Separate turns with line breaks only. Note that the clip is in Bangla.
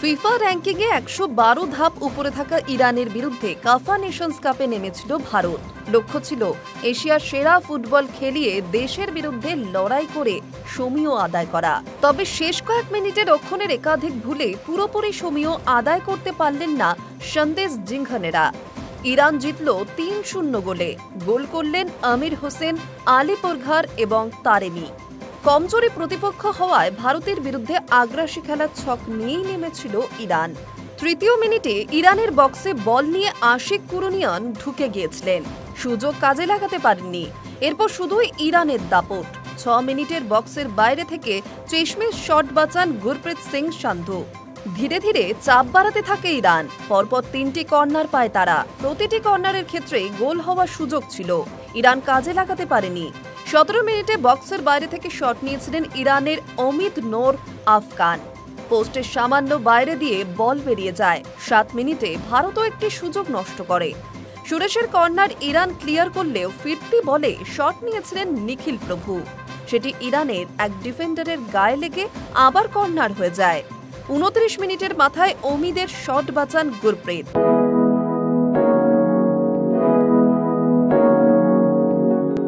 ফিফা র্যাঙ্কিংয়ে ১১২ ধাপ উপরে থাকা ইরানের বিরুদ্ধে কাফা নেশনস কাপে নেমেছিল ভারত। লক্ষ্য ছিল এশিয়ার সেরা ফুটবল খেলিয়ে দেশের বিরুদ্ধে লড়াই করে সমীহ আদায় করা। তবে শেষ কয়েক মিনিটে রক্ষণের একাধিক ভুলে পুরোপুরি সমীহ আদায় করতে পারলেন না সন্দেশ জিংখানেরা। ইরান জিতল ৩-০ গোলে। গোল করলেন আমির হোসেন, আলী পরঘার এবং তারেমি। কমজোরি প্রতিপক্ষ হওয়ায় ভারতের বিরুদ্ধে আগ্রাসী খেলার ছক নিয়েই নেমেছিল ইরান। তৃতীয় মিনিটে ইরানের বক্সে বল নিয়ে আশিক কুরুনিয়ান ঢুকে গিয়েছিলেন, সুযোগ কাজে লাগাতে পারেননি। এরপর শুধুই ইরানের দাপট। ৬ মিনিটের বক্সের বাইরে থেকে চেশমের শট বাঁচান গুরপ্রীত সিং সান্ধু। ধীরে ধীরে চাপ বাড়াতে থাকে ইরান। পরপর ৩টি কর্নার পায় তারা। প্রতিটি কর্নারের ক্ষেত্রেই গোল হওয়ার সুযোগ ছিল, ইরান কাজে লাগাতে পারেনি। ১৭ মিনিটে বক্সের বাইরে থেকে শট নিয়েছিলেন ইরানের অমিত নোর আফগান। পোস্টের সামান্য বাইরে দিয়ে বল বেরিয়ে যায়। ৭ মিনিটে ভারতও একটি সুযোগ নষ্ট করে। সুরেশের কর্নার ইরান ক্লিয়ার করলেও ফিরতি বলে শট নিয়েছিলেন নিখিল প্রভু। সেটি ইরানের এক ডিফেন্ডারের গায়ে লেগে আবার কর্নার হয়ে যায়। ২৯ মিনিটের মাথায় অমিদের শট বাঁচান গুরপ্রীত।